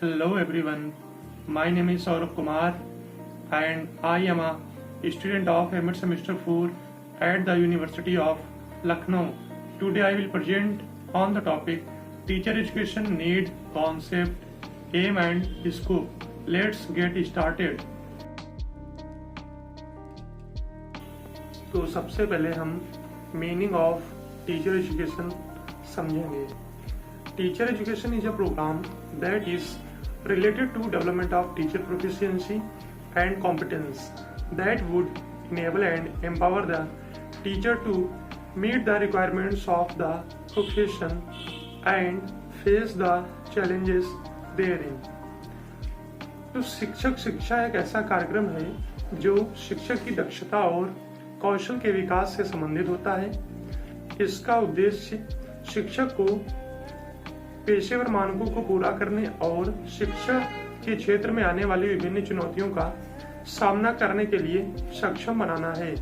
Hello everyone, my name is Saurabh Kumar and I am a student of MA Semester 4 at the University of Lucknow. Today I will present on the topic Teacher Education Need, Concept, Aim and Scope. Let's get started. तो सबसे पहले हम meaning of teacher education समझेंगे. Teacher education is a program that is related to development of teacher proficiency and competence that would enable and empower the teacher to meet the requirements of the profession and face the challenges therein. तो शिक्षक शिक्षा एक ऐसा कार्यक्रम है जो शिक्षक की दक्षता और कौशल के विकास से संबंधित होता है. इसका उद्देश्य शिक्षक को पेशेवर मानकों को पूरा करने और शिक्षा के क्षेत्र में आने वाली विभिन्न चुनौतियों का सामना करने के लिए सक्षम बनाना है.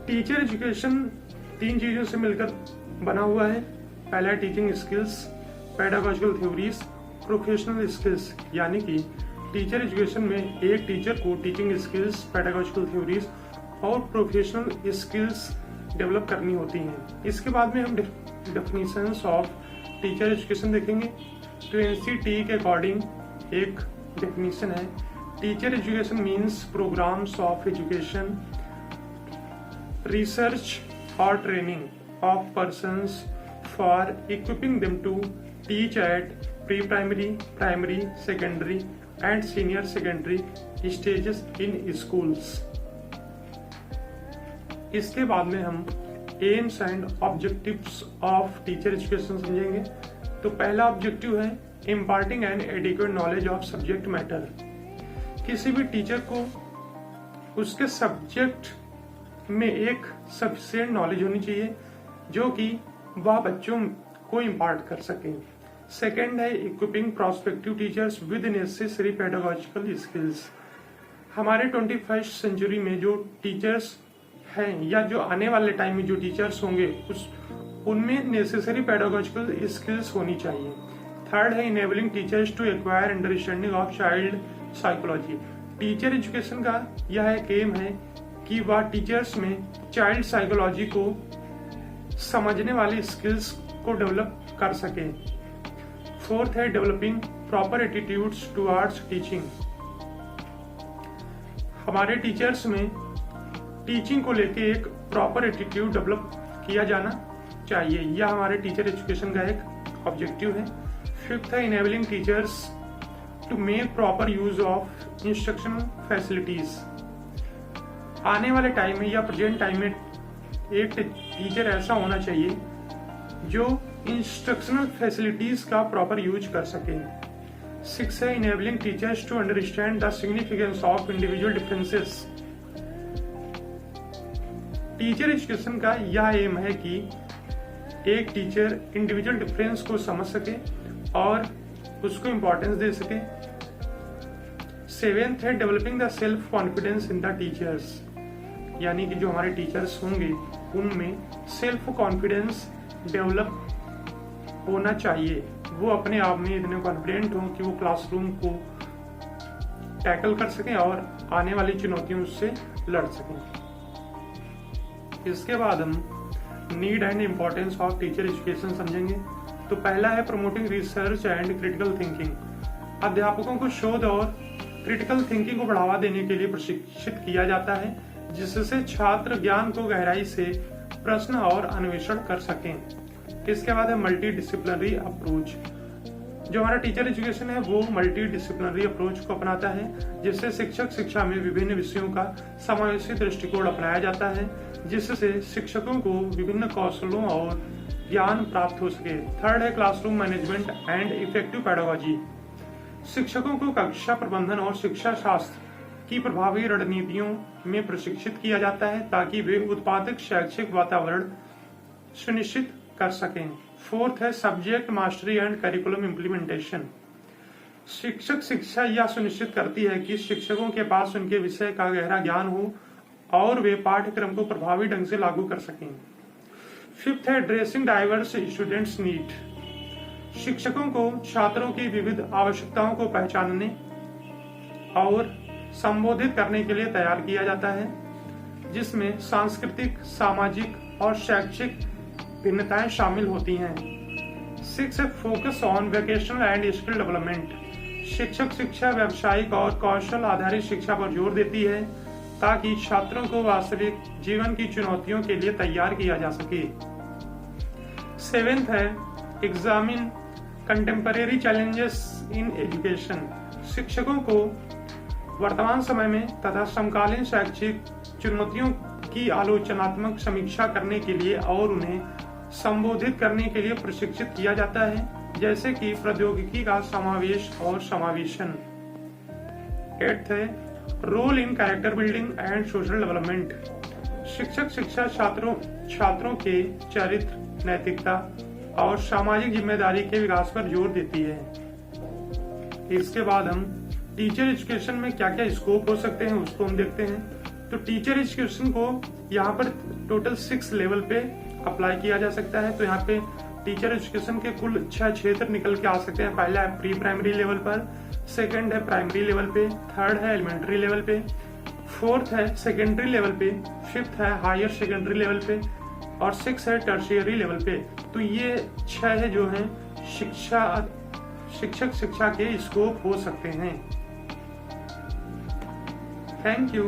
टीचर एजुकेशन 3 चीजों से मिलकर बना हुआ है. पहला है teaching skills, pedagogical theories, professional skills. यानी कि टीचर एजुकेशन में एक टीचर को टीचिंग स्किल्स, पेडागोजिकल थ्योरीज और प्रोफेशनल स्किल्स डेवलप करनी होती हैं. इसके बाद में हम डेफिनेशंस ऑफ टीचर एजुकेशन देखेंगे. तो एनसीटी के अकॉर्डिंग एक डेफिनेशन है. Teacher education means programmes of education, research और training of persons for equipping them to teach at pre primary, primary, secondary and senior secondary stages in schools. इसके बाद में हम aims and objectives of teacher education समझेंगे. तो पहला objective है imparting and adequate knowledge of subject matter. किसी भी टीचर को उसके सब्जेक्ट में एक सफिशिएंट नॉलेज होनी चाहिए जो कि वह बच्चों को इम्पार्ट कर सके. सेकेंड है equipping prospective teachers with necessary pedagogical skills. हमारे 21st सेंचुरी में जो टीचर्स हैं या जो आने वाले टाइम में जो टीचर्स होंगे उनमें नेसेसरी पेडागोजिकल स्किल्स होनी चाहिए. थर्ड है enabling teachers to acquire understanding of child psychology. Teacher education का यह एक एम है कि वह टीचर्स में चाइल्ड साइकोलॉजी को समझने वाली स्किल्स को डेवलप कर सके. फोर्थ है developing proper attitudes towards teaching. हमारे टीचर्स में टीचिंग को लेके एक प्रॉपर एटीट्यूड डेवलप किया जाना चाहिए. यह हमारे टीचर एजुकेशन का एक ऑब्जेक्टिव है. फिफ्थ है enabling teachers to make proper use of instructional facilities. आने वाले टाइम में या प्रेजेंट टाइम में एक टीचर ऐसा होना चाहिए जो इंस्ट्रक्शनल फैसिलिटीज का प्रॉपर यूज कर सके. सिक्स है enabling teachers to understand the significance of individual differences. Teacher education का यह एम है कि एक टीचर इंडिविजुअल डिफरेंस को समझ सके और उसको इम्पोर्टेंस दे सके. सेवेंथ है developing the self confidence in the teachers. यानी कि जो हमारे टीचर्स होंगे उनमें सेल्फ कॉन्फिडेंस डेवलप होना चाहिए. वो अपने आप में इतने कॉन्फिडेंट हों कि वो क्लासरूम को टैकल कर सकें और आने वाली चुनौतियों से लड़ सकें. इसके बाद हम need and importance of teacher education समझेंगे. तो पहला है promoting research and critical thinking. अध्यापकों को शोध और क्रिटिकल थिंकिंग को बढ़ावा देने के लिए प्रशिक्षित किया जाता है जिससे छात्र ज्ञान को गहराई से प्रश्न और अन्वेषण कर सकें. इसके बाद है मल्टी डिसिप्लिनरी अप्रोच. जो हमारा टीचर एजुकेशन है वो मल्टी डिसिप्लिनरी अप्रोच को अपनाता है जिससे शिक्षक शिक्षा में विभिन्न विषयों का समावेशी दृष्टिकोण अपनाया जाता है जिससे शिक्षकों को विभिन्न कौशलों और ज्ञान प्राप्त हो सके. थर्ड है classroom management and effective pedagogy. शिक्षकों को कक्षा प्रबंधन और शिक्षा शास्त्र की प्रभावी रणनीतियों में प्रशिक्षित किया जाता है ताकि वे उत्पादक शैक्षिक वातावरण सुनिश्चित कर सकें. फोर्थ है subject mastery and curriculum implementation. शिक्षक शिक्षा यह सुनिश्चित करती है कि शिक्षकों के पास उनके विषय का गहरा ज्ञान हो और वे पाठ्यक्रम को प्रभावी ढंग से लागू कर सकें. फिफ्थ है एड्रेसिंग डाइवर्स स्टूडेंट्स नीड. शिक्षकों को छात्रों की विविध आवश्यकताओं को पहचानने और संबोधित करने के लिए तैयार किया जाता है, जिसमें सांस्कृतिक, सामाजिक और शैक्षिक भिन्नताएं शामिल होती हैं। 6 focus on vocational and skill development. शिक्षक शिक्षा व्यावसायिक और कौशल आधारित शिक्षा पर जोर देती है ताकि छात्रों को वास्तविक जीवन की चुनौतियों के लिए तैयार किया जा सके। 7 है examine contemporary challenges in education. शिक्षकों को वर्तमान समय में तथा समकालीन शैक्षिक चुनौतियों की आलोचनात्मक समीक्षा करने के लिए और उन्हें संबोधित करने के लिए प्रशिक्षित किया जाता है, जैसे कि प्रौद्योगिकी का समावेश और समावेशन। 8 है role in character building and social development. शिक्षक शिक्षा छात्रों के चरित्र, नैतिकता और सामाजिक जिम्मेदारी के विकास पर जोर देती है। इसके बाद हम टीचर एजुकेशन में क्या क्या स्कोप हो सकते हैं उसको हम देखते हैं। तो टीचर एजुकेशन को यहाँ पर टोटल 6 लेवल पे अप्लाई किया जा सकता है। तो यहाँ पे टीचर एजुकेशन के कुल 6 क्षेत्र निकल के आ सकते हैं। पहला है प्री प्राइमरी लेवल पर, सेकंड है प्राइमरी लेवल पे, थर्ड है एलिमेंट्री लेवल पे, फोर्थ है सेकेंडरी लेवल पे, फिफ्थ है हायर सेकेंडरी लेवल पे और 6 है टर्शियरी लेवल पे। तो ये 6 है जो है शिक्षक शिक्षा के स्कोप हो सकते हैं। Thank you.